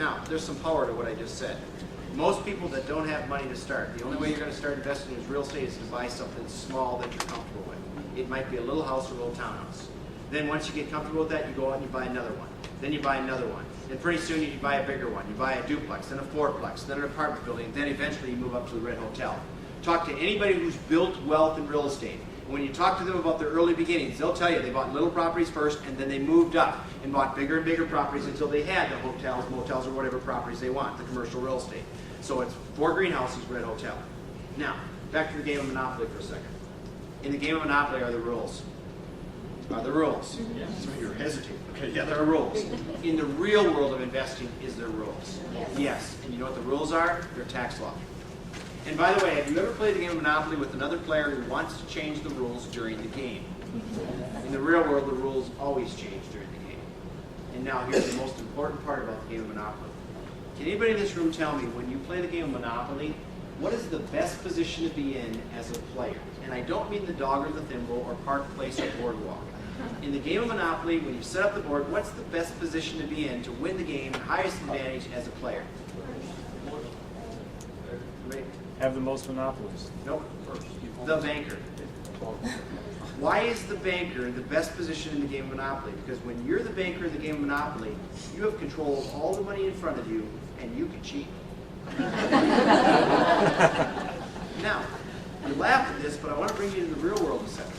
Now, there's some power to what I just said. Most people that don't have money to start, the only way you're going to start investing in real estate is to buy something small that you're comfortable with. It might be a little house or a little townhouse. Then once you get comfortable with that, you go out and you buy another one. Then you buy another one. And pretty soon you buy a bigger one. You buy a duplex, then a fourplex, then an apartment building, then eventually you move up to the Red Hotel. Talk to anybody who's built wealth in real estate. And when you talk to them about their early beginnings, they'll tell you they bought little properties first and then they moved up and bought bigger and bigger properties until they had the hotels, motels, or whatever properties they want, the commercial real estate. So it's 4 greenhouses, Red Hotel. Now, back to the game of Monopoly for a second. In the game of Monopoly are the rules. Are the rules. That's why you're hesitating. Okay, yeah, there are rules. In the real world of investing, is there rules? Yes. And you know what the rules are? They're tax law. And by the way, have you ever played the game of Monopoly with another player who wants to change the rules during the game? In the real world, the rules always change during the game. And now here's the most important part about the game of Monopoly. Can anybody in this room tell me, when you play the game of Monopoly, what is the best position to be in as a player? And I don't mean the dog or the thimble or park, place, or boardwalk. In the game of Monopoly, when you set up the board, what's the best position to be in to win the game, highest advantage as a player? Have the most monopolies. Nope. The banker. Why is the banker the best position in the game of Monopoly? Because when you're the banker in the game of Monopoly, you have control of all the money in front of you, and you can cheat. Now, you laugh at this, but I want to bring you to the real world a second.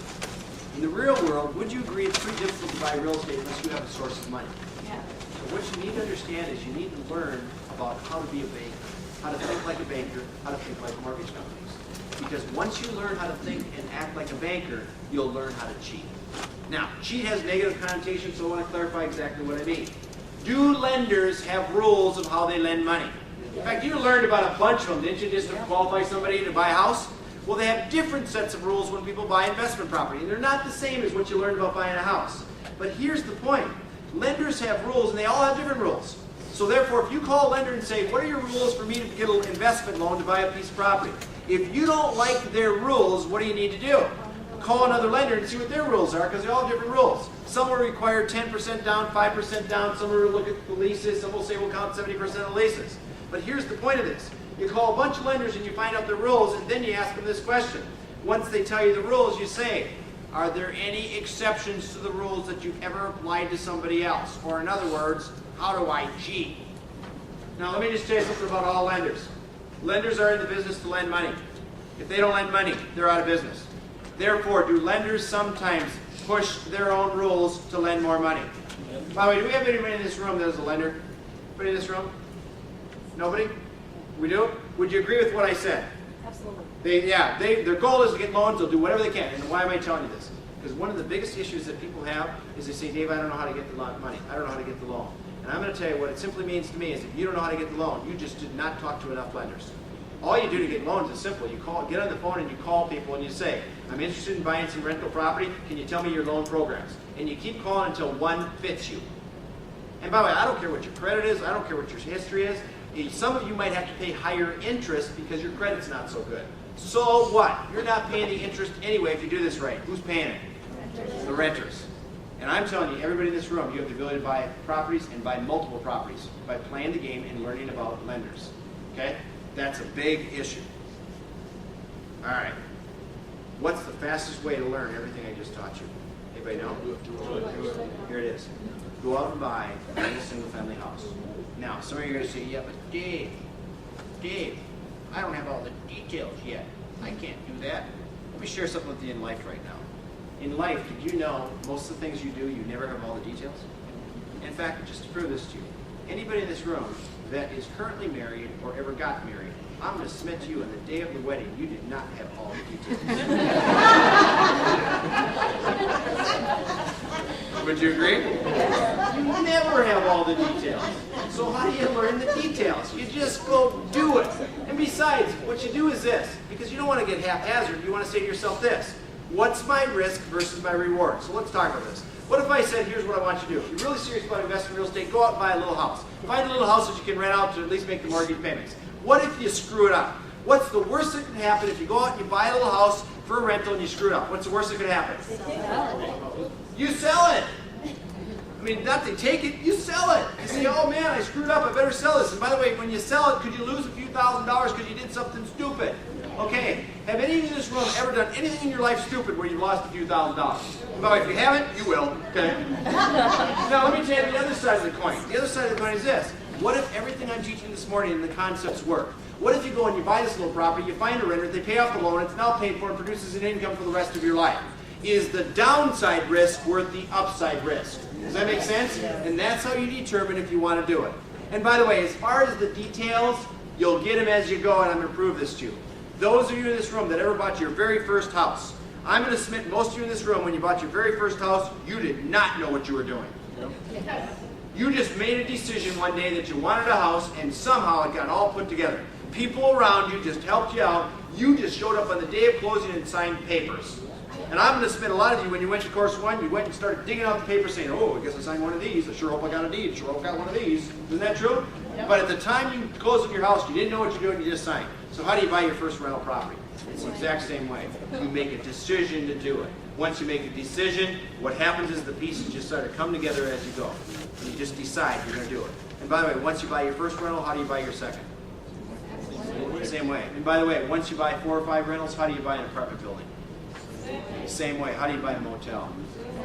In the real world, would you agree it's pretty difficult to buy real estate unless you have a source of money? Yeah. So what you need to understand is you need to learn about how to be a banker, how to think like a banker, how to think like mortgage companies. Because once you learn how to think and act like a banker, you'll learn how to cheat. Now, cheat has negative connotations, so I want to clarify exactly what I mean. Do lenders have rules of how they lend money? In fact, you learned about a bunch of them, didn't you, just to qualify somebody to buy a house? Well, they have different sets of rules when people buy investment property. And they're not the same as what you learned about buying a house. But here's the point. Lenders have rules, and they all have different rules. So therefore, if you call a lender and say, what are your rules for me to get an investment loan to buy a piece of property? If you don't like their rules, what do you need to do? Call another lender and see what their rules are, because they all have different rules. Some will require 10% down, 5% down. Some will look at the leases. Some will say we'll count 70% of leases. But here's the point of this. You call a bunch of lenders and you find out their rules, and then you ask them this question. Once they tell you the rules, you say, are there any exceptions to the rules that you've ever applied to somebody else? Or in other words, how do I cheat? Now let me just tell you something about all lenders. Lenders are in the business to lend money. If they don't lend money, they're out of business. Therefore, do lenders sometimes push their own rules to lend more money? By the way, do we have anybody in this room that is a lender? Anybody in this room? Nobody? We do? Would you agree with what I said? Absolutely. Their goal is to get loans. They'll do whatever they can. And why am I telling you this? Because one of the biggest issues that people have is they say, Dave, I don't know how to get the money. I don't know how to get the loan. And I'm going to tell you what it simply means to me is if you don't know how to get the loan, you just did not talk to enough lenders. All you do to get loans is simple. You get on the phone and you call people and you say, I'm interested in buying some rental property. Can you tell me your loan programs? And you keep calling until one fits you. And by the way, I don't care what your credit is. I don't care what your history is. Some of you might have to pay higher interest because your credit's not so good. So what? You're not paying the interest anyway if you do this right. Who's paying it? Renters. The renters. And I'm telling you, everybody in this room, you have the ability to buy properties and buy multiple properties by playing the game and learning about lenders. Okay? That's a big issue. All right. What's the fastest way to learn everything I just taught you? Anybody know? Here it is. Go out and buy a single-family house. Now, some of you are going to say, yeah, but Dave, I don't have all the details yet. I can't do that. Let me share something with you in life right now. In life, did you know most of the things you do, you never have all the details? In fact, just to prove this to you, anybody in this room that is currently married or ever got married, I'm going to submit to you on the day of the wedding, you did not have all the details. Would you agree? You never have all the details. So how do you learn the details? You just go do it. And besides, what you do is this, because you don't want to get haphazard, you want to say to yourself this, what's my risk versus my reward? So let's talk about this. What if I said, here's what I want you to do. If you're really serious about investing in real estate, go out and buy a little house. Find a little house that you can rent out to at least make the mortgage payments. What if you screw it up? What's the worst that can happen if you go out and you buy a little house for a rental and you screw it up? What's the worst that could happen? You sell it. mean, not they take it, you sell it. You say, oh man, I screwed up, I better sell this. And by the way, when you sell it, could you lose a few $1,000s because you did something stupid? Okay, have any of you in this room ever done anything in your life stupid where you lost a few $1,000s? And by the way, if you haven't, you will, okay? Now let me tell you the other side of the coin. The other side of the coin is this. What if everything I'm teaching this morning and the concepts work? What if you go and you buy this little property, you find a renter, they pay off the loan, it's now paid for and produces an income for the rest of your life? Is the downside risk worth the upside risk? Does that make sense? And that's how you determine if you want to do it. And by the way, as far as the details, you'll get them as you go, and I'm going to prove this to you. Those of you in this room that ever bought your very first house, I'm going to submit most of you in this room, when you bought your very first house, you did not know what you were doing. You just made a decision one day that you wanted a house, and somehow it got all put together. People around you just helped you out. You just showed up on the day of closing and signed papers. And I'm going to submit a lot of you, when you went to course one, you went and started digging out the paper saying, oh, I guess I signed one of these. I sure hope I got a deed. I sure hope I got one of these. Isn't that true? Yep. But at the time you closed on your house, you didn't know what you're doing, you just signed. So how do you buy your first rental property? It's the exact same way. You make a decision to do it. Once you make a decision, what happens is the pieces just start to come together as you go. And you just decide you're going to do it. And by the way, once you buy your first rental, how do you buy your second? Same way. And by the way, once you buy 4 or 5 rentals, how do you buy an apartment building? Same way. How do you buy a motel?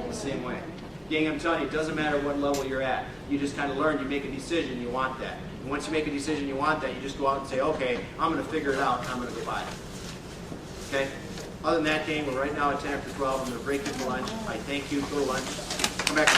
The same way. Gang, I'm telling you, it doesn't matter what level you're at. You just kind of learn, you make a decision, you want that. And once you make a decision, you want that, you just go out and say, okay, I'm going to figure it out, and I'm going to go buy it. Okay? Other than that, gang, we're right now at 10 after 12. I'm going to break you for lunch. I thank you for lunch. Come back.